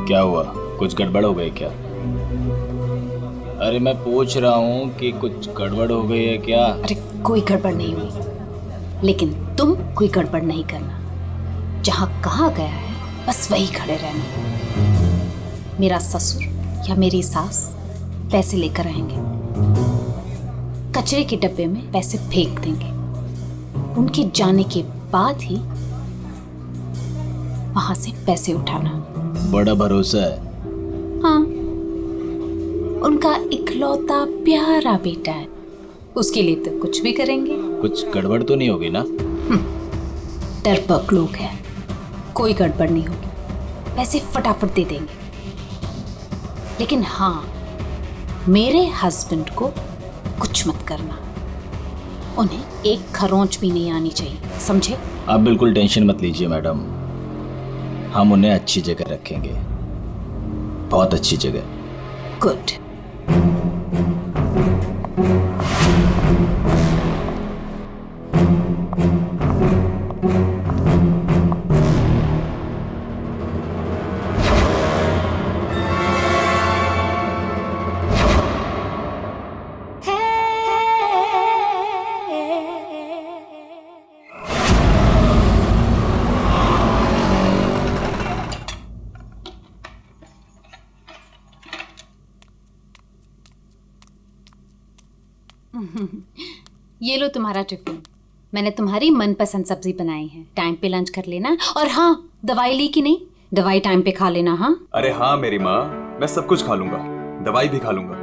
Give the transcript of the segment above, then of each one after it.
क्या हुआ, कुछ गड़बड़ हो गई क्या? अरे मैं पूछ रहा हूँ कि कुछ गड़बड़ हो गई है क्या? अरे कोई गड़बड़ नहीं हुई, लेकिन तुम कोई गड़बड़ नहीं करना। जहाँ कहा गया है बस वही खड़े रहना। मेरा ससुर या मेरी सास पैसे लेकर आएंगे, कचरे के डब्बे में पैसे फेंक देंगे। उनके जाने के बाद ही वहां से पैसे उठाना। बड़ा भरोसा है। हाँ, उनका इकलौता प्यारा बेटा है, उसके लिए तो कुछ भी करेंगे। कुछ गड़बड़ तो नहीं होगी ना? डरपोक लोग हैं, कोई गड़बड़ नहीं होगी, पैसे फटाफट दे देंगे। लेकिन हाँ, मेरे हस्बैंड को कुछ मत करना, उन्हें एक खरोंच भी नहीं आनी चाहिए, समझे? आप बिल्कुल टेंशन मत लीजिए मैडम, हम उन्हें अच्छी जगह रखेंगे, बहुत अच्छी जगह। गुड। ये लो तुम्हारा टिफिन, मैंने तुम्हारी मनपसंद सब्जी बनाई है। टाइम पे लंच कर लेना। और हाँ, दवाई ली कि नहीं? दवाई टाइम पे खा लेना। हाँ अरे हाँ मेरी माँ, मैं सब कुछ खा लूंगा, दवाई भी खा लूंगा।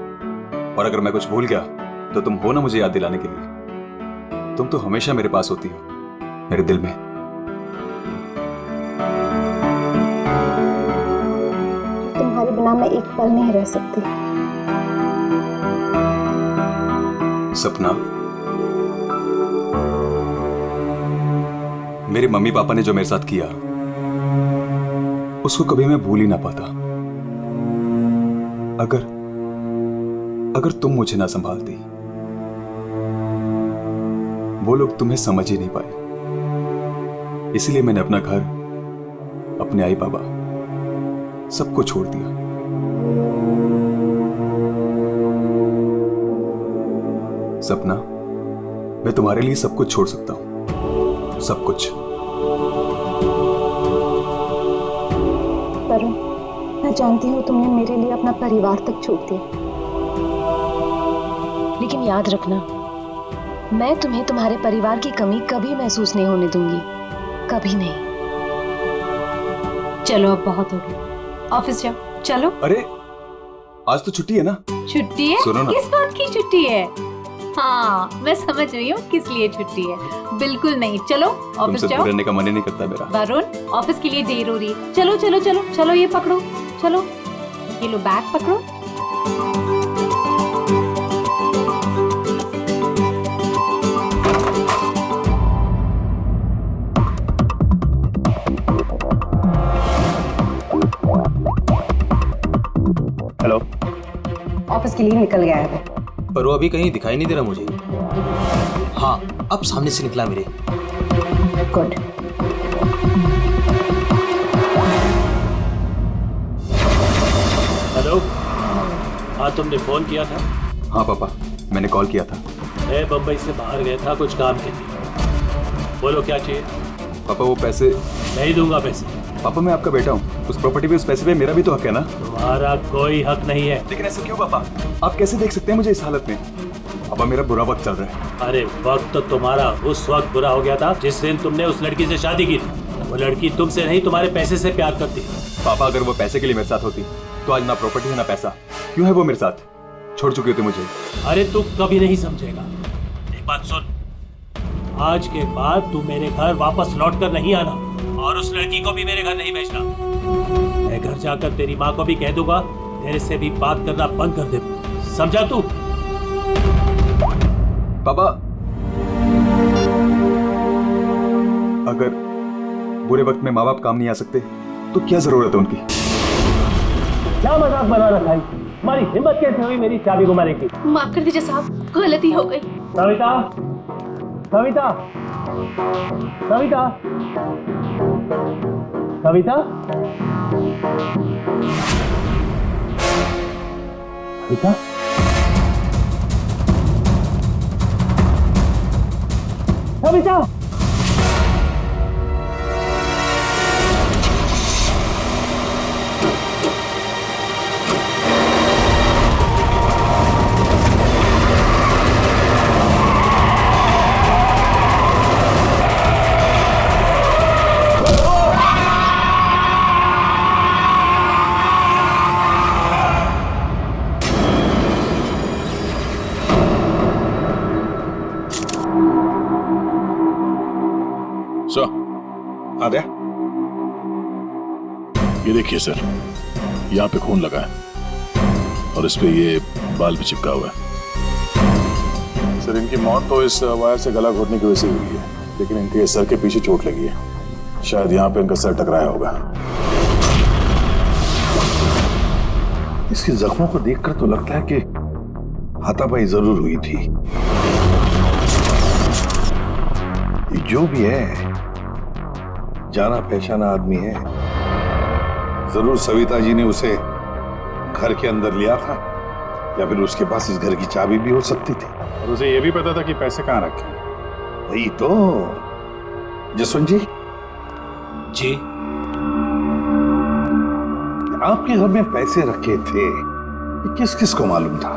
और अगर मैं कुछ भूल गया तो तुम हो ना मुझे याद दिलाने के लिए। तुम तो हमेशा मेरे पास होती हो, मेरे दिल में। तुम्हारे बिना मैं एक पल नहीं रह सकती। सपना, मेरे मम्मी पापा ने जो मेरे साथ किया उसको कभी मैं भूल ही ना पाता। अगर तुम मुझे ना संभालती, वो लोग तुम्हें समझ ही नहीं पाए। इसलिए मैंने अपना घर, अपने आई बाबा, सबको छोड़ दिया। सपना, मैं तुम्हारे लिए सब कुछ छोड़ सकता हूं, सब कुछ। वरुण, मैं जानती हूँ तुमने मेरे लिए अपना परिवार तक छोड़ दिया, लेकिन याद रखना, मैं तुम्हें तुम्हारे परिवार की कमी कभी महसूस नहीं होने दूंगी, कभी नहीं। चलो अब बहुत हो गया, ऑफिस जाओ। चलो। अरे आज तो छुट्टी है ना? छुट्टी है? सुनो ना। किस बात की छुट्टी है? हाँ, मैं समझ रही हूँ किस लिए छुट्टी है। बिल्कुल नहीं, चलो ऑफिस जाओ। रहने का मन ही नहीं करता मेरा। वरुण, ऑफिस के लिए देर हो रही है। चलो चलो चलो चलो, ये पकड़ो, चलो ये लो बैग पकड़ो। हेलो। ऑफिस के लिए निकल गया है, पर वो अभी कहीं दिखाई नहीं दे रहा मुझे। हाँ, अब सामने से निकला मेरे। गुड। हेलो। हाँ, तुमने फोन किया था? हाँ पापा, मैंने कॉल किया था। मैं बम्बई से बाहर गया था कुछ काम के लिए। बोलो क्या चाहिए? पापा वो पैसे। नहीं दूंगा पैसे। पापा मैं आपका बेटा हूँ, उस प्रॉपर्टी पे, उस पैसे पे मेरा भी तो हक है ना? तुम्हारा कोई हक नहीं है। लेकिन ऐसे क्यों पापा? आप कैसे देख सकते हैं मुझे इस हालत में? पापा मेरा बुरा वक्त चल रहा है। अरे वक्त तो तुम्हारा उस वक्त बुरा हो गया था जिस दिन तुमने उस लड़की से शादी की थी। वो लड़की तुमसे नहीं, तुम्हारे पैसे से प्यार करती। पापा अगर वो पैसे के लिए मेरे साथ होती तो आज ना प्रॉपर्टी है ना पैसा। क्यों है वो मेरे साथ? छोड़ चुके थे मुझे। अरे तू कभी नहीं समझेगा। एक बात सुन, आज के बाद तू मेरे घर वापस लौट कर नहीं आना और उस लड़की को भी मेरे घर नहीं भेजना। मैं घर जाकर तेरी माँ को भी कह दूंगा तेरे से भी बात करना बंद कर दे, समझा तू? पापा अगर बुरे वक्त में माँ बाप काम नहीं आ सकते तो क्या जरूरत है उनकी? क्या मजाक बना रखा है? तुम्हारी हिम्मत कैसे हुई मेरी चाबी घुमाने की? माफ कर दीजिए साहब, गलती हो गई। सविता, सविता, सविता, सविता। बेटा बेटा सर आद्या, ये देखिए सर, यहाँ पे खून लगा है और इस पे ये बाल भी चिपका हुआ है। सर इनकी मौत तो इस वायर से गला घोटने की वजह से हुई है, लेकिन इनके सर के पीछे चोट लगी है। शायद यहाँ पे इनका सर टकराया होगा। इसके जख्मों को देखकर तो लगता है कि हाथापाई जरूर हुई थी। ये जो भी है, जाना पहचाना आदमी है। जरूर सविता जी ने उसे घर के अंदर लिया था, या फिर उसके पास इस घर की चाबी भी हो सकती थी। और उसे ये भी पता था कि पैसे कहाँ रखे। वही तो। जसवंत जी, जी आपके घर में पैसे रखे थे, ये किस किस को मालूम था?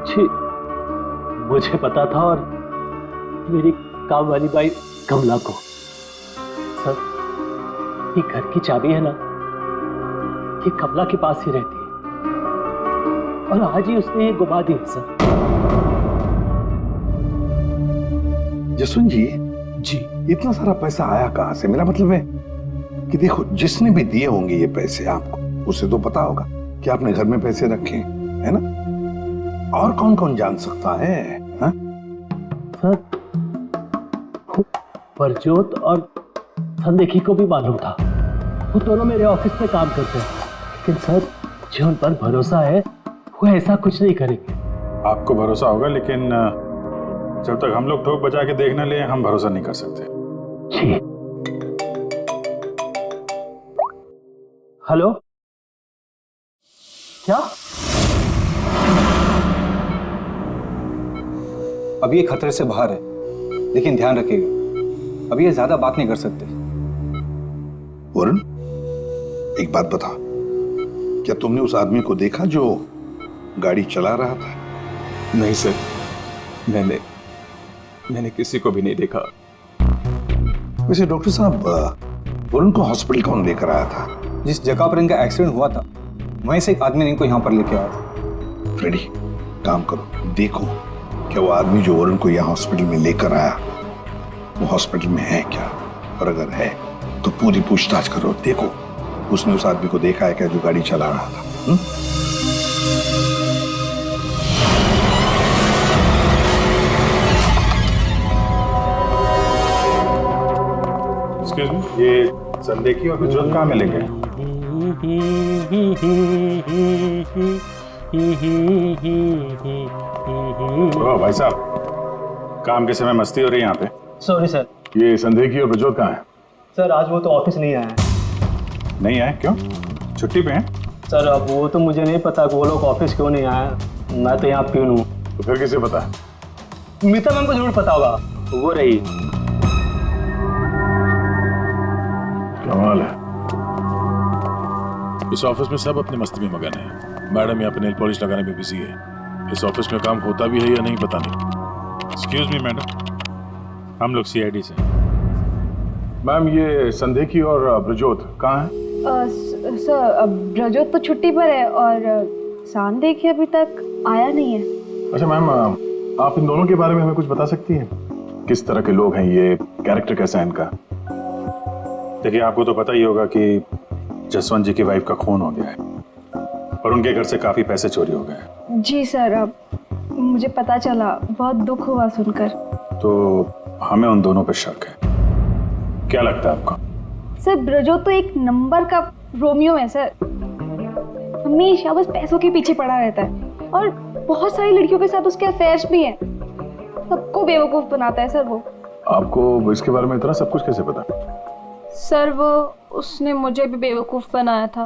जी मुझे पता था और मेरी काम वाली बाई कमला को। सर ये घर की चाबी है ना, ये कमला के पास ही रहती है और आज ही उसने ये गुमा दी है सर। जसवंत जी, जी इतना सारा पैसा आया कहां से? मेरा मतलब है कि देखो, जिसने भी दिए होंगे ये पैसे आपको, उसे तो पता होगा कि आपने घर में पैसे रखे, है ना? और कौन कौन जान सकता है? हा? सर परजोत और संदेखी को भी मालूम था, वो दोनों मेरे ऑफिस में काम करते हैं, लेकिन सर जो उन पर भरोसा है वो ऐसा कुछ नहीं करेंगे। आपको भरोसा होगा, लेकिन जब तक हम लोग ठोक बजा के देखने ले, हम भरोसा नहीं कर सकते। जी हेलो, क्या? अब ये खतरे से बाहर है, लेकिन ध्यान रखिएगा, अभी ये ज्यादा बात नहीं कर सकते। वरुण, एक बात बता, क्या तुमने उस आदमी को देखा जो गाड़ी चला रहा था? नहीं सर, मैंने किसी को भी नहीं देखा। वैसे डॉक्टर साहब, वरुण को हॉस्पिटल कौन लेकर आया था? जिस जगह पर इनका एक्सीडेंट हुआ था, वहीं से एक आदमी ने इनको यहाँ पर लेके आया था। फ्रेडी, काम करो, देखो क्या वो आदमी जो वरुण को यहाँ हॉस्पिटल में लेकर आया, वो हॉस्पिटल में है क्या? और अगर है तो पूरी पूछताछ करो, देखो उसने उस आदमी को देखा है क्या जो गाड़ी चला रहा था? एक्सक्यूज मी, ये संदेखी और प्रज्वल कहाँ मिले गए? ओ भाई साहब, काम के समय मस्ती हो रही है यहाँ पे। Sorry sir. ये संदेखी और प्रज्वल कहाँ है? सर आज वो तो ऑफिस नहीं आया है। नहीं आए? क्यों? छुट्टी पे हैं? सर अब वो तो मुझे नहीं पता कि वो लोग ऑफिस क्यों नहीं आए। मैं तो यहाँ प्यून हूँ। तो फिर किसे पता है? मीता मैम को जरूर पता होगा, वो रही। कमाल है, इस ऑफिस में सब अपने मस्ती में मगन है। मैडम यहाँ पे नेल पॉलिश लगाने में बिजी है। इस ऑफिस में काम होता भी है या नहीं पता नहीं। एक्सक्यूज मी मैडम, हम लोग सीआईडी से। मैम ये संदेखी और ब्रजोत कहाँ है? सर ब्रजोत तो छुट्टी पर है और संदेखी अभी तक आया नहीं है। अच्छा मैम, आप इन दोनों के बारे में हमें कुछ बता सकती हैं? किस तरह के लोग हैं ये, कैरेक्टर कैसा है इनका? देखिए आपको तो पता ही होगा कि जसवंत जी की वाइफ का खून हो गया है और उनके घर से काफी पैसे चोरी हो गए। जी सर, अब मुझे पता चला, बहुत दुख हुआ सुनकर। तो हमें उन दोनों पर शक है। क्या लगता है आपको? सर ब्रजोत तो एक नंबर का रोमियो है सर, हमेशा बस पैसों के पीछे पड़ा रहता है और बहुत सारी लड़कियों के साथ उसके अफेयर्स भी हैं। सबको बेवकूफ बनाता है सर वो। आपको इसके बारे में इतना सब कुछ कैसे पता? सर वो उसने मुझे भी बेवकूफ़ बनाया था।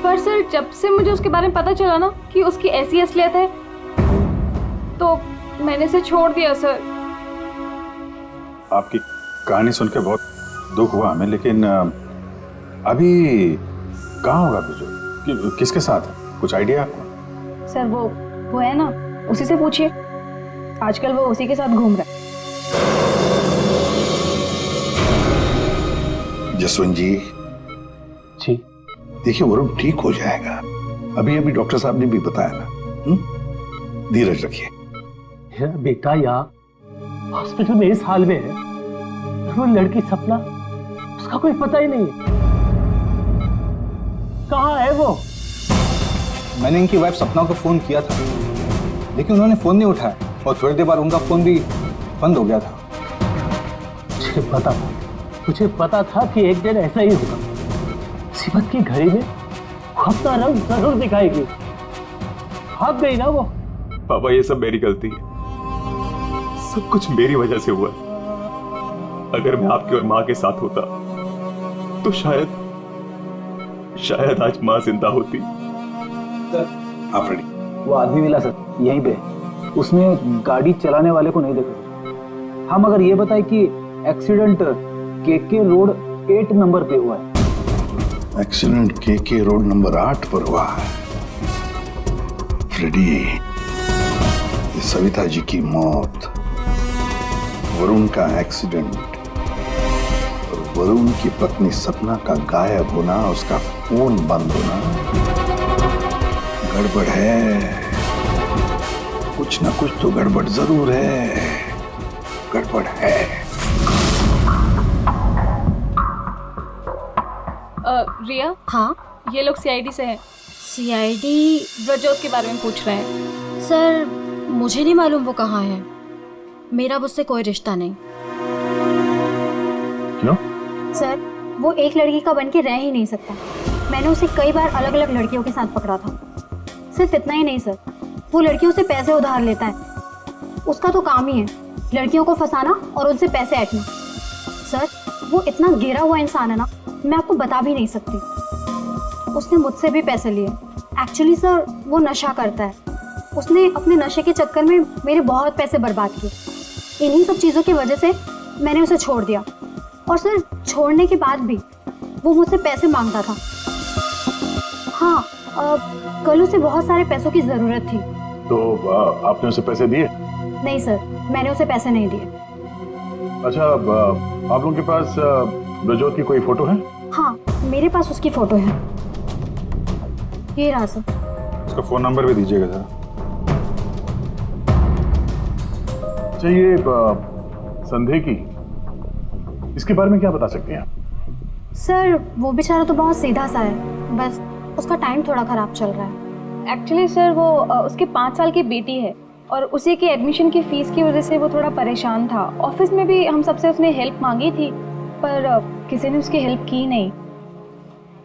पर सर जब से मुझे उसके बारे में पता चला ना कि उसकी ऐसी असलियत है तो मैंने इसे छोड़ दिया सर। आपकी कहानी सुन के बहुत दुख हुआ हमें, लेकिन अभी कहाँ होगा बिजू? किसके साथ है? कुछ आइडिया आपको? सर वो है ना, उसी से पूछिए। आजकल वो उसी के साथ घूम रहा है। जसवंत जी, देखिए वरुण ठीक हो जाएगा। अभी अभी डॉक्टर साहब ने भी बताया ना। धीरज रखिए। बेटा यहाँ हॉस्पिटल में इस हाल में है, वो लड़की सपना, उसका कोई पता ही नहीं है। कहाँ है वो? मैंने इनकी वाइफ सपना को फोन किया था, लेकिन उन्होंने फोन नहीं उठाया और थोड़ी देर बाद उनका फोन भी बंद हो गया था। मुझे पता था कि एक दिन ऐसा ही होगा। सिमत की घड़ी में वो अपना रंग जरूर दिखाएगी। भाग गई ना वो। पापा ये सब मेरी गलती है, सब कुछ मेरी वजह से हुआ। अगर मैं आपकी और माँ के साथ होता तो शायद आज माँ जिंदा होती। आप रेडी? वो आदमी मिला सर यहीं पे, उसने गाड़ी चलाने वाले को नहीं देखा। हम अगर ये बताए कि एक्सीडेंट केके रोड 8 नंबर पे हुआ है। एक्सीडेंट केके रोड नंबर 8 पर हुआ है। फ्रेडी, ये सविता जी की मौत, वरुण का एक्सीडेंट और वरुण की पत्नी सपना का गायब होना, उसका फोन बंद होना, गड़बड़ है। कुछ ना कुछ तो गड़बड़ जरूर है। गड़बड़ है। रिया, हाँ ये लोग सीआईडी से हैं। सीआईडी? ब्रजोत के बारे में पूछ रहे हैं। सर मुझे नहीं मालूम वो कहाँ है, मेरा उससे कोई रिश्ता नहीं। क्यों? सर वो एक लड़की का बन के रह ही नहीं सकता। मैंने उसे कई बार अलग अलग लड़कियों के साथ पकड़ा था। सिर्फ इतना ही नहीं सर, वो लड़कियों से पैसे उधार लेता है। उसका तो काम ही है लड़कियों को फंसाना और उनसे पैसे ऐंठना। सर वो इतना गिरा हुआ इंसान है ना, मैं आपको बता भी नहीं सकती। उसने मुझसे भी पैसे लिए। एक्चुअली सर वो नशा करता है। उसने अपने नशे के चक्कर में मेरे बहुत पैसे बर्बाद किए। इन्हीं सब चीज़ों की वजह से मैंने उसे छोड़ दिया। और सर छोड़ने के बाद भी वो मुझसे पैसे मांगता था। हाँ, कल उसे बहुत सारे पैसों की ज़रूरत थी। तो आपने उसे पैसे दिए? नहीं सर, मैंने उसे पैसे नहीं दिए। अच्छा, आप लोगों के पास ब्रजोत की कोई फोटो है? हाँ, मेरे पास उसकी फोटो है। ये रहा सर। उसका फोन नंबर भी दीजिएगा जरा। अच्छा, ये संदेह की, इसके बारे में क्या बता सकते हैं आप? सर वो बेचारा तो बहुत सीधा सा है, बस उसका टाइम थोड़ा खराब चल रहा है। एक्चुअली सर वो उसके 5 साल की बेटी है और उसी के एडमिशन की फीस की वजह से वो थोड़ा परेशान था। ऑफिस में भी हम सबसे उसने हेल्प मांगी थी, पर किसी ने उसकी हेल्प की नहीं।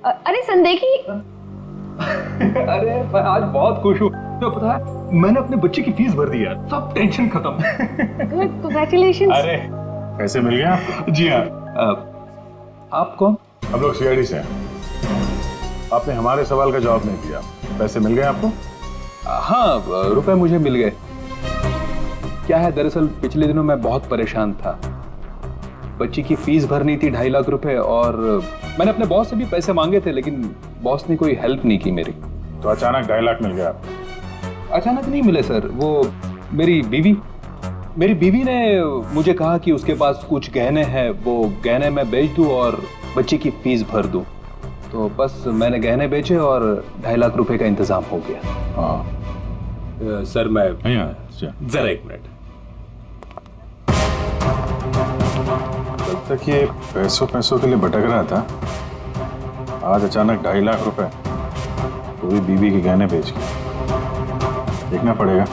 अरे संदेही। अरे मैं आज बहुत खुश हूँ। तो पता है, मैंने अपने बच्चे की फीस भर दी यार, सब टेंशन खत्म। Good, congratulations. अरे पैसे मिल गए आपको? जी हाँ। आप कौन? हम लोग सीआईडी से हैं। आपने हमारे सवाल का जवाब नहीं दिया। पैसे मिल गए आपको? हाँ, रुपए मुझे मिल गए। क्या है, दरअसल पिछले दिनों मैं बहुत परेशान था। बच्ची की फीस भरनी थी 2.5 लाख रुपए, और मैंने अपने बॉस से भी पैसे मांगे थे, लेकिन बॉस ने कोई हेल्प नहीं की मेरी। तो अचानक 2.5 लाख मिल गया आपको? अचानक नहीं मिले सर, वो मेरी बीवी ने मुझे कहा कि उसके पास कुछ गहने हैं, वो गहने मैं बेच दूं और बच्ची की फीस भर दूं। तो बस मैंने गहने बेचे और 2.5 लाख रुपए का इंतजाम हो गया। हाँ सर मैं जरा 1 मिनट। कल तक ये पैसों के लिए भटक रहा था, आज अचानक 2.5 लाख रुपए, वो भी बीवी के गहने बेच के। देखना पड़ेगा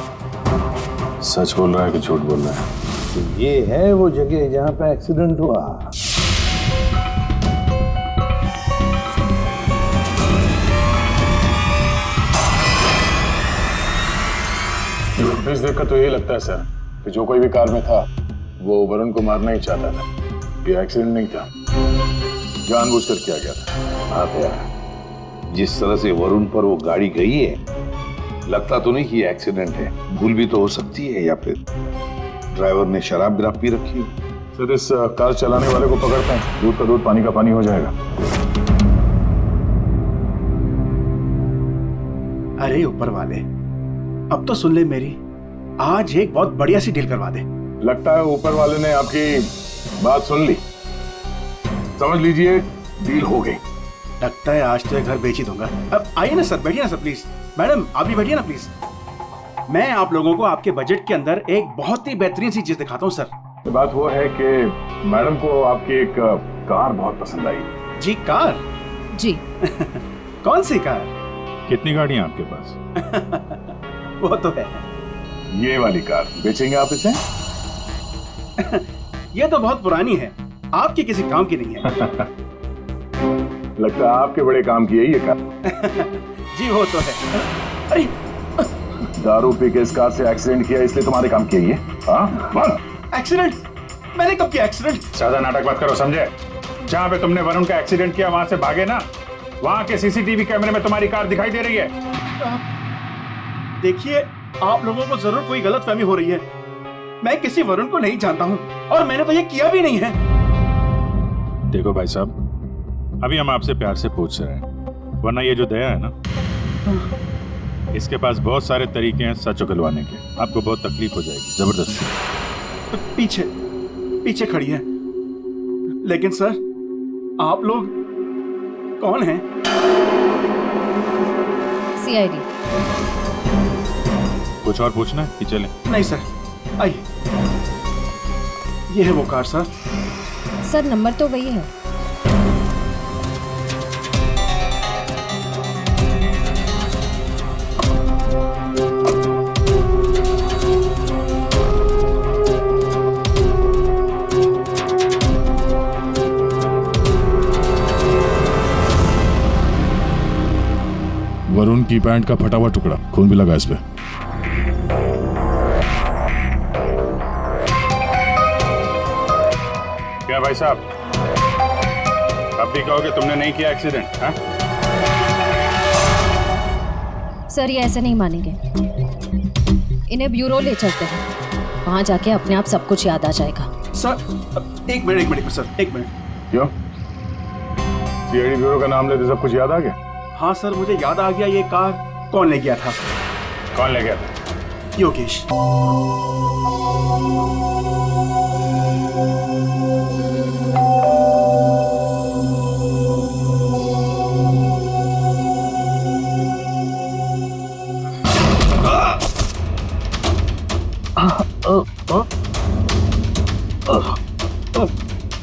सच बोल रहा है कि झूठ बोल रहा है। तो ये है वो जगह जहां पे एक्सीडेंट हुआ। फुटेज देखकर तो यही लगता है सर कि जो कोई भी कार में था वो वरुण को मारना ही चाहता था। ये एक्सीडेंट नहीं था, जानबूझकर किया गया था। हाँ यार, जिस तरह से वरुण पर वो गाड़ी गई है, लगता तो नहीं कि ये एक्सीडेंट है। भूल भी तो हो सकती है, या फिर ड्राइवर ने शराब विराब पी रखी हो। सर, इस कार चलाने वाले को पकड़ते हैं, दूध का दूध पानी का पानी हो जाएगा। अरे ऊपर वाले, अब तो सुन ले मेरी, आज एक बहुत बढ़िया सी डील करवा दे। लगता है ऊपर वाले ने आपकी बात सुन ली। समझ लीजिए डील हो गई। लगता है आज तो ये घर बेच ही दूंगा। अब आइए ना सर, बैठिए ना सर प्लीज। मैडम आप भी बैठिए ना प्लीज। मैं आप लोगों को आपके बजट के अंदर एक बहुत ही बेहतरीन सी चीज दिखाता हूँ सर। बात वो है कि मैडम को आपकी एक कार बहुत पसंद आई। जी कार? जी। कौन सी कार? कितनी गाड़ियां आपके पास? वो तो है। ये वाली कार बेचेंगे आप इसे? ये तो बहुत पुरानी है, आपकी किसी काम की नहीं है। लगता है आपके बड़े काम की है ये कार। जी वो तो है। अरे दारू पी के इस कार से एक्सीडेंट किया इसलिए तुम्हारे काम की है ये? हाँ? एक्सीडेंट? मैंने कब किया एक्सीडेंट? ज्यादा नाटक मत करो, समझे? जहाँ पे तुमने वरुण का एक्सीडेंट किया वहां से भागे ना, वहां के सीसीटीवी कैमरे में तुम्हारी कार दिखाई दे रही है। देखिए, आप लोगों को जरूर कोई गलतफहमी हो रही है। मैं किसी वरुण को नहीं जानता हूँ और मैंने तो ये किया भी नहीं है। देखो भाई साहब, अभी हम आपसे प्यार से पूछ रहे हैं, वरना ये जो दया है ना, इसके पास बहुत सारे तरीके हैं सच उगलवाने के। आपको बहुत तकलीफ हो जाएगी जबरदस्ती। पीछे पीछे खड़ी है। लेकिन सर, आप लोग कौन हैं? सीआईडी। कुछ और पूछना है कि चलें? नहीं सर, आइए। ये है वो कार सर। सर नंबर तो वही है। वरुण की पैंट का फटा हुआ टुकड़ा, खून भी लगा इस पे। क्या भाई साहब, अब भी कहोगे तुमने नहीं किया एक्सीडेंट? हाँ? सर ये ऐसे नहीं मानेंगे, इन्हें ब्यूरो ले चलते हैं, वहां जाके अपने आप सब कुछ याद आ जाएगा। सर एक मिनट सर, एक मिनट। क्यों? सीआईडी ब्यूरो का नाम लेते सब कुछ याद आ गया? हाँ सर, मुझे याद आ गया। ये कार कौन ले गया था? कौन ले गया था? योगेश।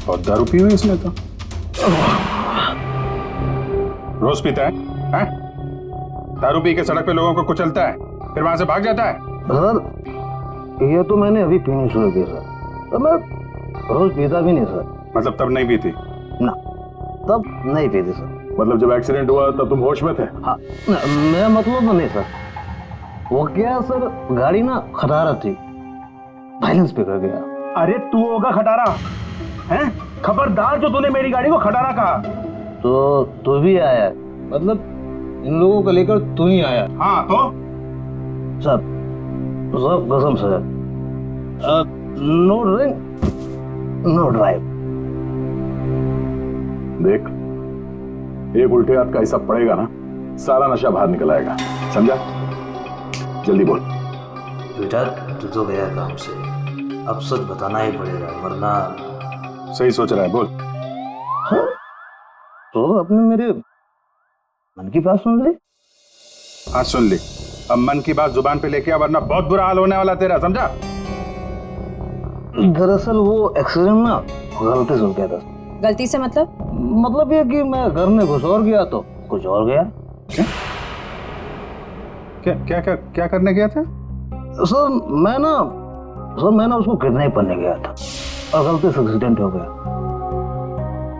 और दारू पी हुई इसने तो। रोज पीता है? हैं? दारू पी के सड़क पे लोगों को कुचलता है, फिर वहां से भाग जाता है। सर ये तो मैंने अभी पीनी शुरू की सर, तो मैं रोज पीता भी नहीं सर। मतलब तब नहीं पीती? ना, तब नहीं पीती सर। मतलब जब एक्सीडेंट हुआ तब तुम होश में थे? हाँ, मैं मतलब नहीं सर। वो क्या सर, गाड़ी ना खटारा थी, बैलेंस पे कर गया। अरे तू होगा खटारा? हैं? खबरदार जो तूने मेरी गाड़ी को खटारा कहा। तो तू भी आया, मतलब इन लोगों को लेकर तू ही आया? हाँ तो सब कसम से, नो ड्रिंक नो ड्राइव। देख, एक उल्टे हाथ का हिसाब पड़ेगा ना, सारा नशा बाहर निकल आएगा, समझा? जल्दी बोल। बेटा तू तो गया काम से, अब सच बताना ही पड़ेगा वरना। सही सोच रहा है, बोल। हाँ? तो अपने मेरे मन की बात सुन ली? हाँ सुन ली, अब मन की बात जुबान पे लेके आ, वरना बहुत बुरा हाल होने वाला तेरा, समझा? दरअसल वो एक्सीडेंट ना गलती से हो गया था। गलती से मतलब ये कि मैं घर में घुस और गया तो कुछ और गया। क्या करने गया था? सर मैं ना उसको किडनैप करने गया था और गलती से एक्सीडेंट हो गया।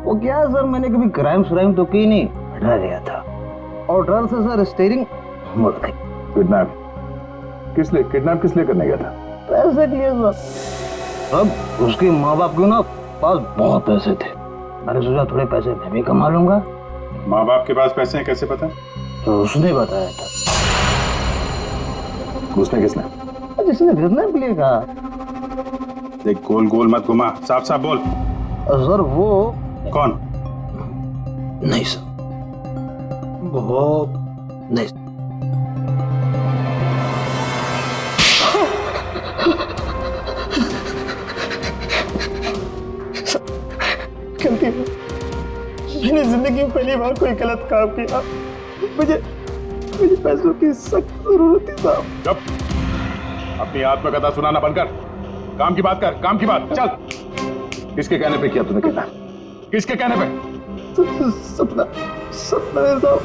वो क्या है सर, मैंने कभी क्राइम तो की नहीं, डर गया था और डर से सर स्टीयरिंग मुड़ गई। किडनैप किस लिए करने गया था? पैसे के लिए सर। अब उसके माँ बाप को ना पास बहुत पैसे थे। मैंने सोचा थोड़े पैसे मैं भी कमा लूंगा। माँ बाप के पास पैसे हैं कैसे पता? तो उसने बताया था। उसने किसने? जिसने किडनैप लिए कहा। देख गोल गोल मत घुमा, साफ साफ बोल। सर वो कौन? नहीं सर, वो नहीं। गलती है, मैंने जिंदगी में पहली बार कोई गलत काम किया। मुझे पैसों की सख्त जरूरत थी साहब। चुप, अपनी आत्मकथा सुनाना बंद कर, काम की बात कर, काम की बात। चल, किसके कहने पे किया तूने कितना? किसके कहने पे? सपना है साहब।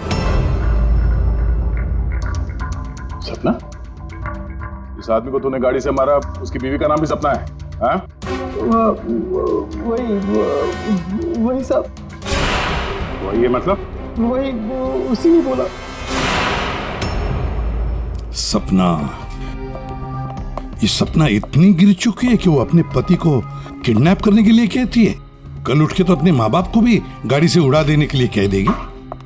सपना? इस आदमी को तूने गाड़ी से मारा, उसकी बीवी का नाम भी सपना है? हाँ? वही साहब। वही है मतलब? वही उसी ने बोला। सपना, ये सपना इतनी गिर चुकी है कि वो अपने पति को किडनैप करने के लिए कहती है। कल उठ के तो अपने माँ बाप को भी गाड़ी से उड़ा देने के लिए कह देगी।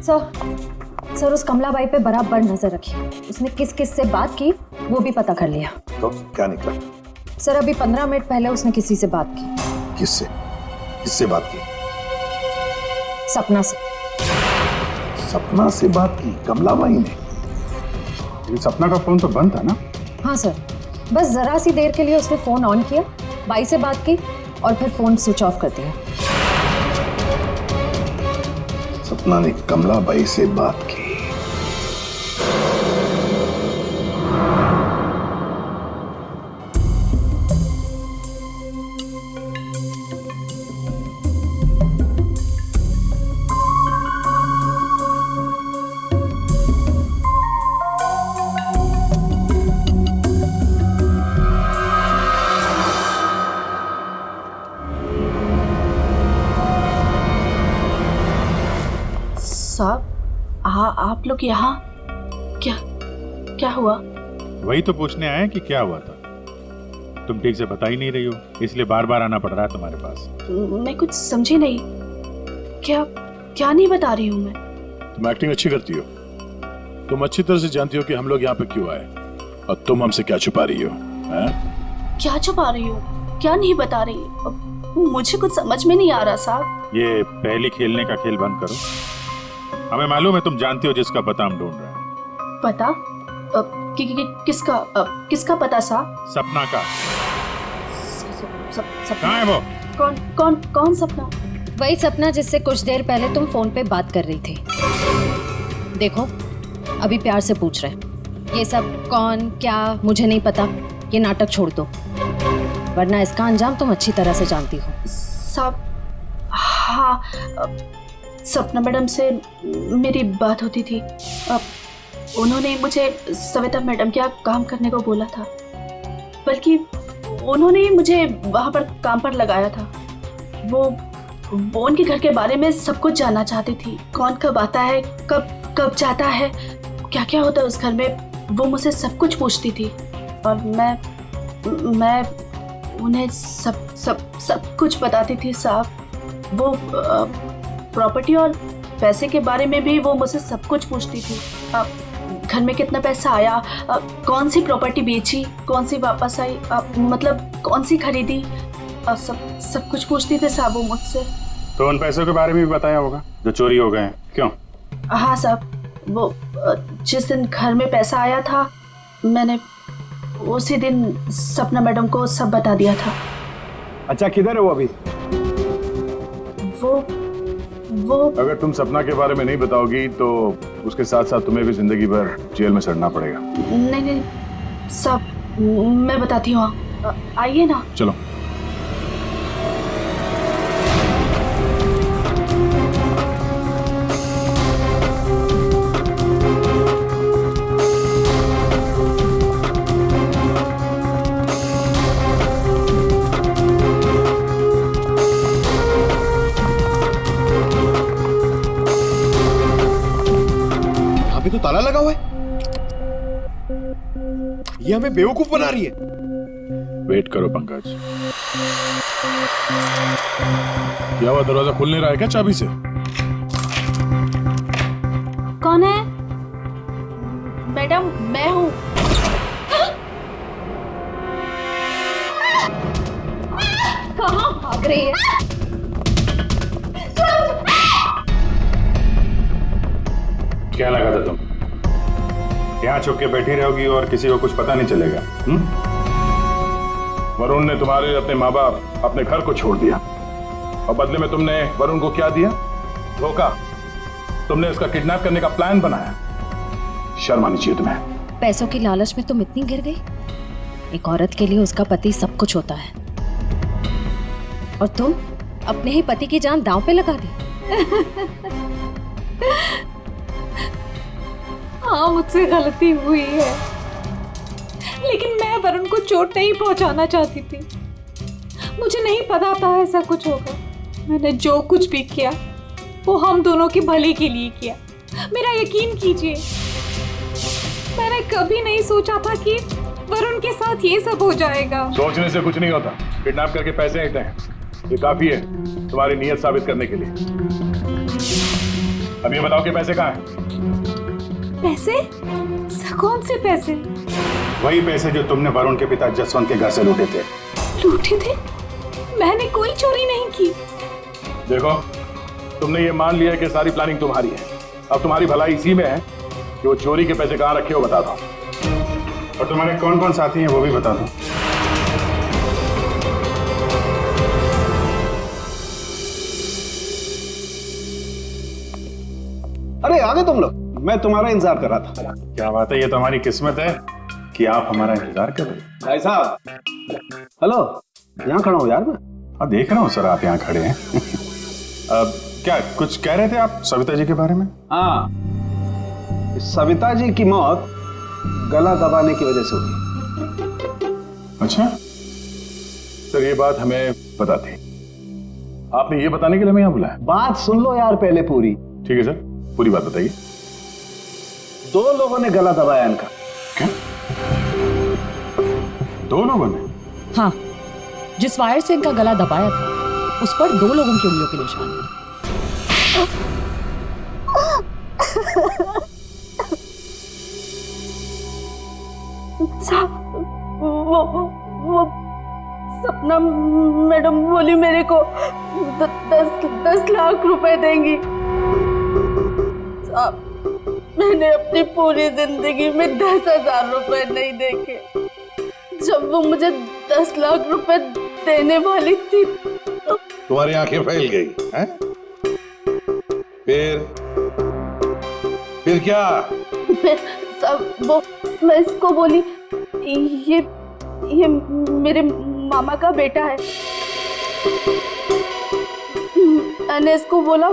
सर उस कमलाबाई पे बराबर नजर रखी। उसने किस किस से बात की वो भी पता कर लिया। तो क्या निकला? सर अभी 15 मिनट पहले उसने किसी से बात की। किससे? किससे बात की? सपना से। सपना से बात की कमलाबाई ने? सपना का फोन तो बंद था ना? हाँ सर, बस जरा सी देर के लिए उसने फोन ऑन किया, बाई से बात की और फिर फोन स्विच ऑफ कर दिया। सपना ने कमलाबाई से बात की। साहब, आप लोग यहाँ क्या हुआ? वही तो पूछने आए कि क्या हुआ था। तुम ठीक से बता ही नहीं रही हो, इसलिए बार बार आना पड़ रहा है तुम्हारे पास। मैं कुछ समझी नहीं। क्या नहीं बता रही हूँ मैं? तुम एक्टिंग अच्छी करती हो। तुम अच्छी तरह से जानती हो कि हम लोग यहाँ पे क्यों आए और तुम हमसे क्या छुपा रही हो? क्या छुपा रही हो? क्या नहीं बता रही? मुझे कुछ समझ में नहीं आ रहा साहब। ये पहले खेलने का खेल बंद करो। हमें मालूम है तुम जानती हो जिसका पता हम ढूंढ रहे हैं। पता? किसका पता साहब? सपना का। सपना? कहाँ है वो? कौन सपना? वही सपना जिससे कुछ देर पहले तुम फोन पे बात कर रही थी। देखो, अभी प्यार से पूछ रहे हैं। ये सब कौन क्या मुझे नहीं पता, ये नाटक छोड़ दो, वरना इसका अंजाम तुम अच्छी तरह से जानती हो। साहब, हाँ, सपना मैडम से मेरी बात होती थी। उन्होंने मुझे सविता मैडम के यहाँ काम करने को बोला था, बल्कि उन्होंने ही मुझे वहाँ पर काम पर लगाया था। वो उनके घर के बारे में सब कुछ जानना चाहती थी। कौन कब आता है, कब जाता है, क्या क्या होता है उस घर में, वो मुझसे सब कुछ पूछती थी। और मैं उन्हें सब कुछ बताती थी साहब। वो प्रॉपर्टी और पैसे के बारे में भी वो मुझसे सब कुछ पूछती थी। घर में कितना पैसा आया, कौन सी प्रॉपर्टी बेची, कौन सी वापस आई, मतलब कौन सी खरीदी, सब कुछ पूछती थी साहब वो मुझसे। तो उन पैसों के बारे में भी बताया होगा जो चोरी हो गए हैं, क्यों? हाँ साहब, वो जिस दिन घर में पैसा आया था, मैंने उसी दिन सपना मैडम को सब बता दिया था। अच्छा, किधर है वो अभी? वो अगर तुम सपना के बारे में नहीं बताओगी तो उसके साथ साथ तुम्हें भी जिंदगी भर जेल में सड़ना पड़ेगा। नहीं सब मैं बताती हूँ, आइए ना। चलो। तो ताला लगा हुआ है। ये हमें बेवकूफ बना रही है। वेट करो पंकज। क्या हुआ, दरवाजा खुल नहीं रहा है क्या चाबी से? कौन है? मैडम मैं हूँ। कहाँ भाग रही है? क्या लगा था तुम यहाँ छुप के बैठी रहोगी और किसी को कुछ पता नहीं चलेगा? वरुण ने तुम्हारे अपने माँ बाप, अपने घर को छोड़ दिया और बदले में तुमने वरुण को क्या दिया? धोखा। तुमने उसका किडनैप करने का प्लान बनाया। शर्म आनी चाहिए तुम्हें। पैसों की लालच में तुम इतनी गिर गई? एक औरत के लिए उसका पति सब कुछ होता है, और तुम अपने ही पति की जान दांव पे लगा दी। हाँ, मुझसे गलती हुई है, लेकिन मैं वरुण को चोट नहीं पहुंचाना चाहती थी। मुझे नहीं पता था ऐसा कुछ होगा। मैंने जो कुछ भी किया वो हम दोनों के भले के लिए किया। मेरा यकीन कीजिए, मैंने कभी नहीं सोचा था कि वरुण के साथ ये सब हो जाएगा। सोचने से कुछ नहीं होता। किडनैप करके पैसे लेते हैं, ये काफी है तुम्हारी नीयत साबित करने के लिए। अब ये बताओ कि पैसे कहाँ हैं? पैसे? कौन से पैसे? वही पैसे जो तुमने वरुण के पिता जसवंत के घर से लूटे थे। लूटे थे? मैंने कोई चोरी नहीं की। देखो, तुमने ये मान लिया है कि सारी प्लानिंग तुम्हारी है। अब तुम्हारी भलाई इसी में है कि वो चोरी के पैसे कहाँ रखे हो बता दो, और तुम्हारे कौन कौन साथी हैं वो भी बता दो। अरे आ गए तुम लोग, मैं तुम्हारा इंतजार कर रहा था। क्या बात है, ये तो हमारी किस्मत है कि आप हमारा इंतजार कर रहे हैं। भाई साहब, हेलो, यहाँ खड़ा हूँ यार मैं। हाँ देख रहा हूँ सर, आप यहाँ खड़े हैं। अब क्या कुछ कह रहे थे आप सविता जी के बारे में? हाँ, सविता जी की मौत गला दबाने की वजह से हुई। अच्छा सर, ये बात हमें पता थी। आपने ये बताने के लिए हमें यहाँ बुलाया? बात सुन लो यार पहले पूरी। ठीक है सर, पूरी बात बताइए। 2 लोगों ने गला दबाया इनका। क्या? 2 लोगों ने? हाँ, जिस वायर से इनका गला दबाया था उस पर 2 लोगों की उंगलियों के निशान थे। वो सपना मैडम बोली मेरे को 10 लाख रुपए देंगी। साहब, मैंने अपनी पूरी जिंदगी में 10,000 रुपए नहीं देखे। जब वो मुझे 10 लाख रुपए देने वाली थी तो तुम्हारी आंखें फैल गई हैं? फिर क्या? सब वो मैं इसको बोली ये मेरे मामा का बेटा है। मैंने इसको बोला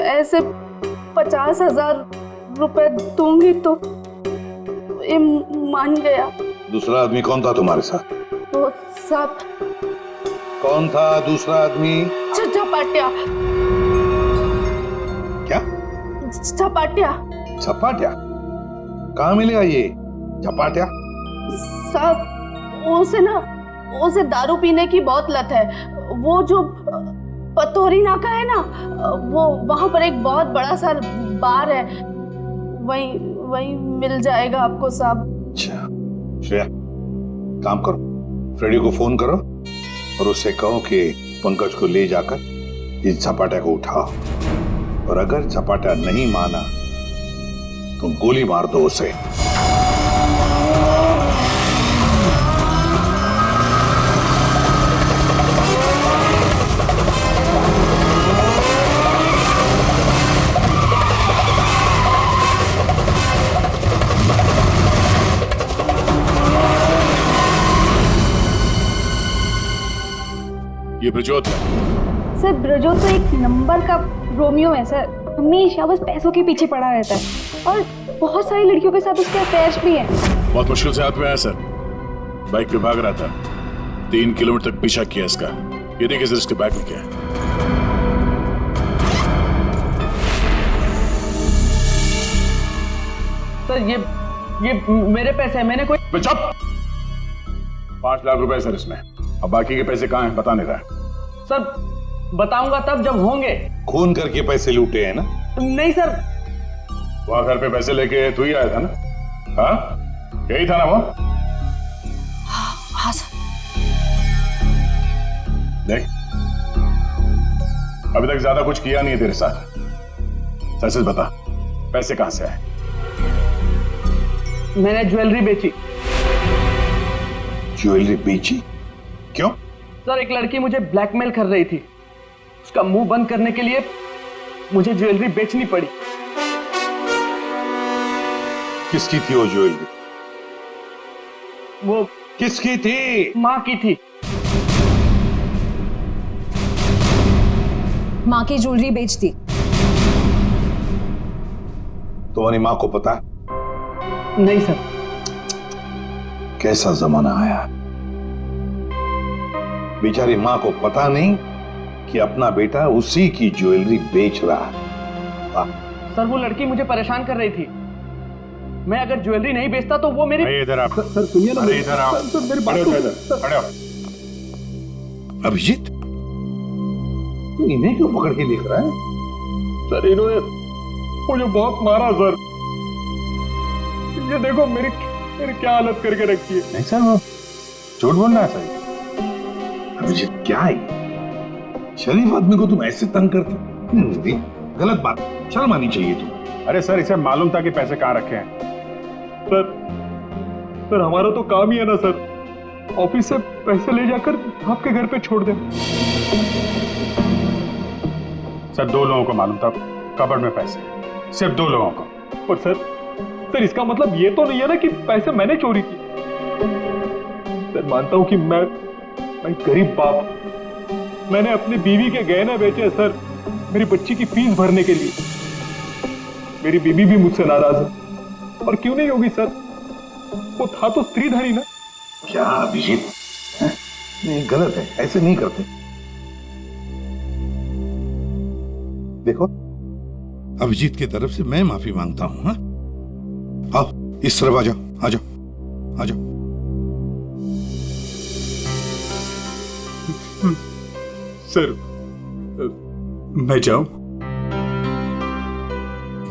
ऐसे 50,000 रुपए दूंगी तो ये मान गया। दूसरा आदमी कौन था तुम्हारे साथ? वो सब कौन था दूसरा आदमी? झपाटिया। क्या? झपाटिया। झपाटिया? कहाँ मिलेगा ये झपाटिया? साहब, उसे दारू पीने की बहुत लत है। वो जो पतोरी नाका है ना, वो वहां पर एक बहुत बड़ा सा बार है, वही मिल जाएगा आपको साहब। अच्छा श्रेया, काम करो, फ्रेडी को फोन करो और उससे कहो कि पंकज को ले जाकर इस झपाटा को उठाओ, और अगर झपाटा नहीं माना तो गोली मार दो उसे। ये ब्रजोत है। सर, ब्रजोत तो एक नंबर का रोमियो है सर। हमेशा बस पैसों के पीछे पड़ा रहता है और बहुत सारी लड़कियों के साथ उसके अफेयर्स भी हैं। बहुत मुश्किल से हाथ में आया सर। बाइक पे भाग रहा था, 3 किलोमीटर तक पीछा किया इसका। ये देखिए सर, इसके बैग में क्या है। सर ये मेरे पैसे हैं, मैंने कोई। चुप! 5 लाख रुपए सर इसमें। अब बाकी के पैसे कहाँ हैं बता नहीं रहा है। सर बताऊंगा तब जब होंगे। खून करके पैसे लूटे हैं ना? नहीं सर। वहां घर पे पैसे लेके तू ही आया था ना? हाँ यही था ना वो? हाँ सर। देख अभी तक ज्यादा कुछ किया नहीं है तेरे साथ, सच सच बता पैसे कहां से आए? मैंने ज्वेलरी बेची। ज्वेलरी बेची? क्यों? सर एक लड़की मुझे ब्लैकमेल कर रही थी, उसका मुंह बंद करने के लिए मुझे ज्वेलरी बेचनी पड़ी। किसकी थी वो ज्वेलरी? वो किसकी थी? माँ की थी। माँ की ज्वेलरी बेच दी। तुम्हारी माँ को पता? नहीं सर। कैसा जमाना आया, बेचारी माँ को पता नहीं कि अपना बेटा उसी की ज्वेलरी बेच रहा है। सर वो लड़की मुझे परेशान कर रही थी, मैं अगर ज्वेलरी नहीं बेचता तो वो मेरी। इधर आप। सर सुनिए ना। अरे इधर आओ। सर मेरी बात इधर खड़े हो। अभिजीत तू इन्हें क्यों पकड़ के लिख रहा है? सर इन्होंने मुझे बहुत मारा सर, ये देखो मेरी क्या हालत करके रखी है। नहीं सर वो झूठ बोल रहा है सर। अभिजीत क्या है, शरीफ आदमी को तुम ऐसे तंग करते? नहीं, गलत बात, शर्म आनी चाहिए तुम। अरे सर इसे मालूम था कि पैसे कहाँ रखे हैं। सर हमारा तो काम ही है ना सर, ऑफिस से पैसे ले जाकर आपके घर पे छोड़ दें। सर 2 लोगों को मालूम था कबर्ड में पैसे, सिर्फ 2 लोगों को। और सर इसका मतलब ये तो नहीं है ना कि पैसे मैंने चोरी किए। सर मानता हूं कि मैं गरीब बाप, मैंने अपनी बीवी के गहने बेचे सर मेरी बच्ची की फीस भरने के लिए। मेरी बीवी भी मुझसे नाराज है, और क्यों नहीं होगी सर, वो था तो स्त्रीधनी ना। क्या अभिजीत, नहीं गलत है, ऐसे नहीं करते। देखो अभिजीत की तरफ से मैं माफी मांगता हूं। हाँ आओ इस तरफ आ जाओ, आ जाओ, आ जाओ। सर मैं जाऊं?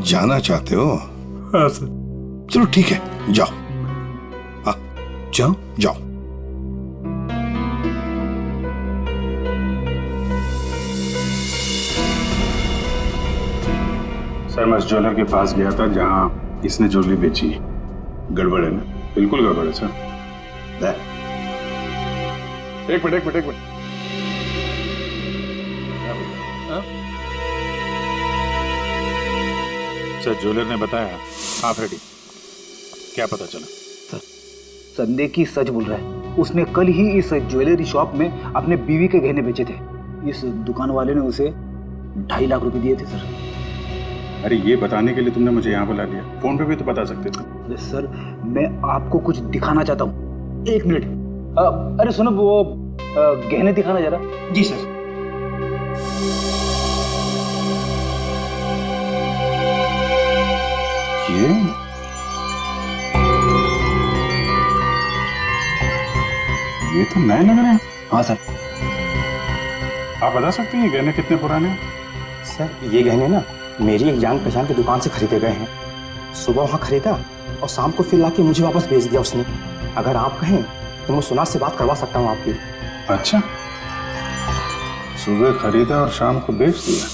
जाना चाहते हो? हाँ सर। चलो ठीक है, जाओ। जाओ? जाओ। सर मैं उस ज्वेलर के पास गया था जहां इसने ज्वेलरी बेची। गड़बड़ है ना? बिल्कुल गड़बड़ है सर। एक मिनट। सर ज्वेलर ने बताया आप रेडी, क्या पता चला? संदेह की सच बोल रहा है, उसने कल ही इस ज्वेलरी शॉप में अपने बीवी के गहने बेचे थे। इस दुकान वाले ने उसे 2.5 लाख रुपए दिए थे सर। अरे ये बताने के लिए तुमने मुझे यहाँ बुला लिया, फोन पे भी तो बता सकते थे। अरे सर मैं आपको कुछ दिखाना चाहता हूँ, 1 मिनट। अरे सुनो वो गहने दिखाना जरा। जी सर। ये तो नए लग रहे हैं। हाँ सर। आप बता सकते हैं ये गहने कितने पुराने हैं? सर ये गहने ना मेरी एक जान पहचान की दुकान से खरीदे गए हैं। सुबह वहाँ खरीदा और शाम को फिर लाके मुझे वापस भेज दिया उसने। अगर आप कहें तो मैं सुनार से बात करवा सकता हूँ आपकी। अच्छा, सुबह खरीदा और शाम को बेच दिया,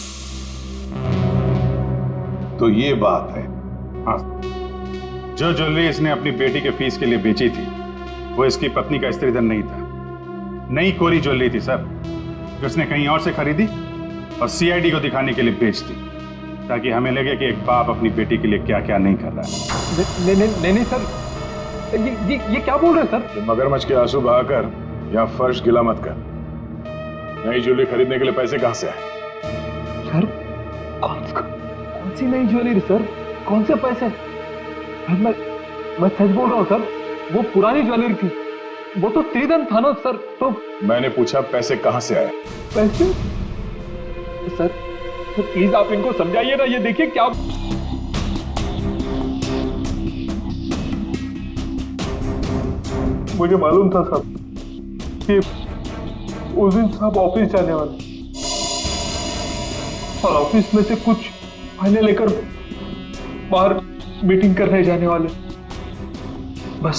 तो ये बात है। हाँ, जो ज्वेलरी इसने अपनी बेटी के फीस के लिए बेची थी वो इसकी पत्नी का स्त्रीधन नहीं था, नई कोरी ज्वेलरी थी सर, जो उसने कहीं और से खरीदी और सीआईडी को दिखाने के लिए बेच दी, ताकि हमें लगे कि एक बाप अपनी बेटी के लिए क्या क्या नहीं कर रहा है। नहीं सर, ये क्या बोल रहे हैं सर? मगरमच्छ के आंसू बहाकर यहाँ फर्श गिला मत कर। नई ज्वेलरी खरीदने के लिए पैसे कहाँ से आए? सर कौन सी नई ज्वेलरी सर, कौन से पैसे? मैं सच बोल रहा हूँ सर, वो पुरानी ज्वेलरी थी, वो तो स्त्रीधन था ना सर। तो मैंने पूछा पैसे कहाँ से आए? पैसे? सर प्लीज आप इनको समझाइए ना, ये देखिए क्या। मुझे मालूम था साहब, उस दिन साहब ऑफिस जाने वाले और ऑफिस में से कुछ फाइलें लेकर बाहर मीटिंग करने जाने वाले। बस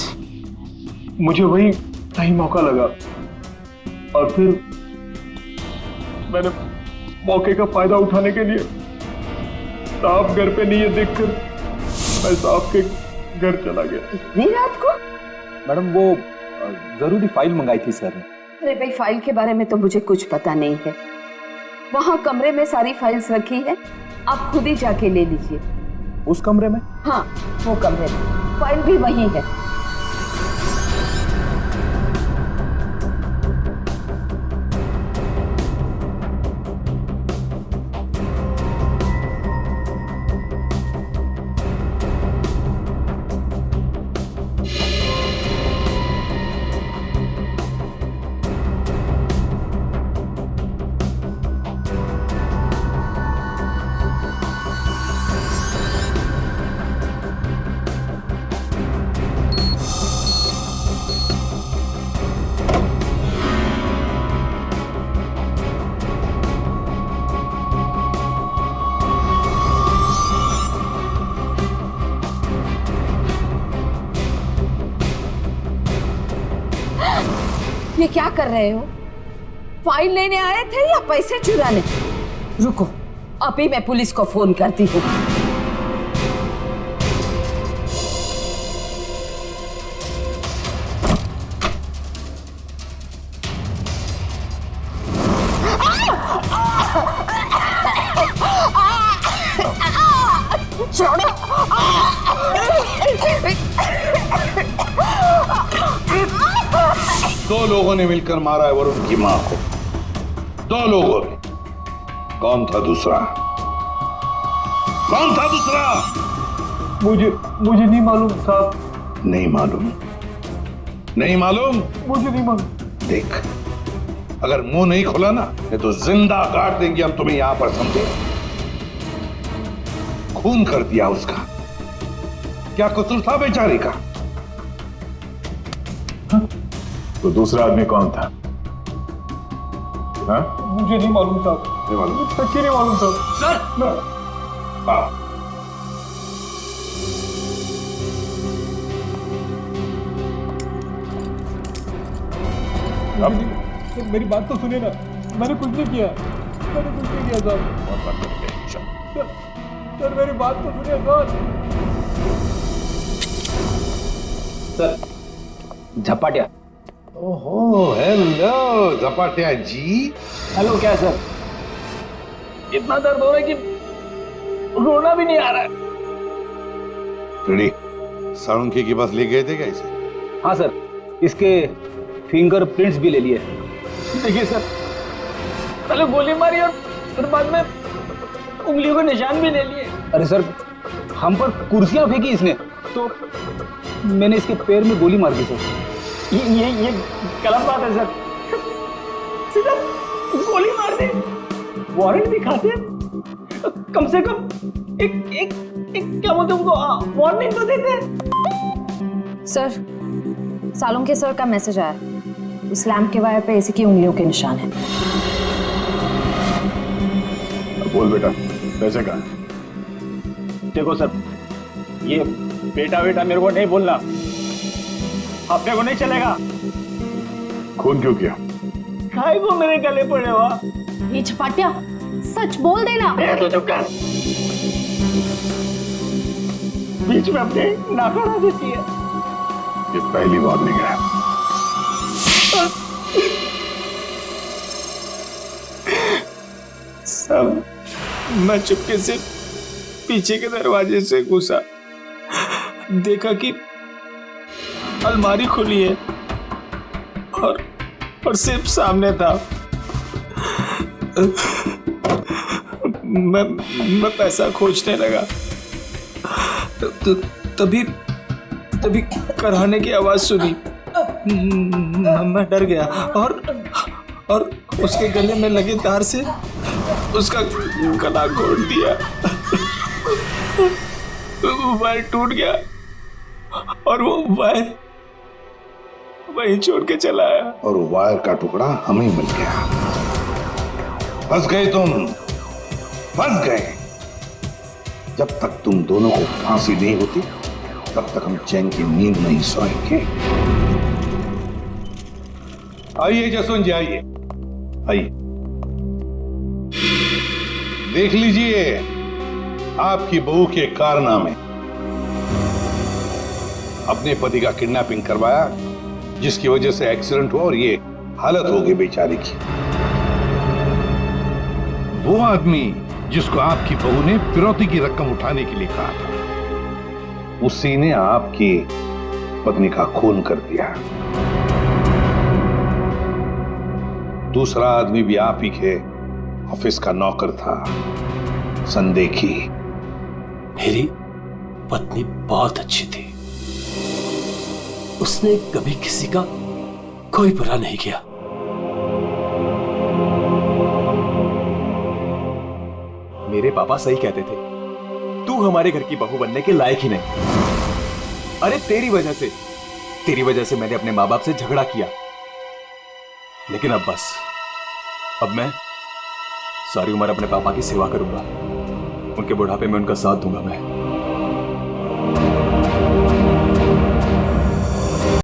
मुझे वही सही मौका लगा और फिर मैंने मौके का फायदा उठाने के लिए साहब घर पे नहीं है देखकर मैं साहब के घर चला गया। इतनी रात को? मैडम वो जरूरी फाइल मंगाई थी सर ने। अरे भाई, फाइल के बारे में तो मुझे कुछ पता नहीं है। वहाँ कमरे में सारी फाइल्स रखी है, आप खुद ही जाके ले लीजिए। उस कमरे में? हाँ, वो कमरे में, फाइल भी वहीं है। ये क्या कर रहे हो? फाइल लेने आए थे या पैसे चुराने? रुको, अभी मैं पुलिस को फोन करती हूँ। दो लोगों ने मिलकर मारा है वरुण की मां को। दो लोगों ने। कौन था दूसरा? कौन था दूसरा? मुझे नहीं मालूम साहब। नहीं मालूम? नहीं मालूम? मुझे नहीं मालूम। देख, अगर मुंह नहीं खोला ना तो जिंदा काट देंगे हम तुम्हें यहां पर, समझे? खून कर दिया उसका। क्या कसूर था बेचारे का? तो दूसरा आदमी कौन था? हाँ? मुझे नहीं मालूम साहब। नहीं मालूम? सच्ची नहीं मालूम साहब। सर! हाँ। अब मेरी बात तो सुनिए ना, मैंने कुछ नहीं किया। मैंने कुछ नहीं किया साहब। सर मेरी बात तो सुनिए सर। झपाटिया। ओहो, हेलो झपाटिया जी। हेलो, क्या सर? इतना दर्द हो रहा है कि रोना भी नहीं आ रहा है। रेडी? साळुंखे के पास ले गए थे क्या इसे? हाँ सर, इसके फिंगरप्रिंट्स भी ले लिए। देखिए सर, पहले गोली मारी और फिर बाद में उंगलियों के निशान भी ले लिए। अरे सर, हम पर कुर्सियां फेंकी इसने तो मैंने इसके पैर में गोली मार दी सर। ये गलत बात है सर। सीधा गोली मार दे, वारंट भी खाते, कम से कम एक क्या बोलते उनको वार्निंग तो देते। सर, सालुंखे सर का मैसेज आया। उस लैम्प के वायर पे इसी की उंगलियों के निशान हैं। बोल बेटा, पैसे कहाँ? देखो सर, ये बेटा मेरे को नहीं बोलना, अपने को नहीं चलेगा। खून क्यों किया? खाए को मेरे गले पड़े हुआ। ये झपाटिया, सच बोल देना। तो चुप कर। बीच में अपने नाक अड़ा देती है। ये पहली वार्निंग है। सब मैं चुपके से पीछे के दरवाजे से घुसा, देखा कि अलमारी खुली है और सिर्फ सामने था। मैं पैसा खोजने लगा तो तभी कराने की आवाज सुनी। मैं डर गया और उसके गले में लगे तार से उसका गला घोट दिया। वायर टूट गया और वो वहीं छोड़ के चला आया। और वो वायर का टुकड़ा हमें मिल गया। फंस गए तुम, फंस गए। जब तक तुम दोनों को फांसी नहीं होती तब तक हम चैन की नींद नहीं सोएंगे। आइए जसवंत जी, आइए आइए, देख लीजिए आपकी बहू के कारनामे। अपने पति का किडनैपिंग करवाया, जिसकी वजह से एक्सीडेंट हुआ और ये हालत हो गई बेचारी की। वो आदमी जिसको आपकी बहू ने फिरौती की रकम उठाने के लिए कहा था, उसी ने आपकी पत्नी का खून कर दिया। दूसरा आदमी भी आप ही के ऑफिस का नौकर था, संदेखी। मेरी पत्नी बहुत अच्छी थी, उसने कभी किसी का कोई बुरा नहीं किया। मेरे पापा सही कहते थे, तू हमारे घर की बहू बनने के लायक ही नहीं। अरे तेरी वजह से मैंने अपने माँ बाप से झगड़ा किया। लेकिन अब बस, अब मैं सारी उम्र अपने पापा की सेवा करूंगा, उनके बुढ़ापे में उनका साथ दूंगा मैं।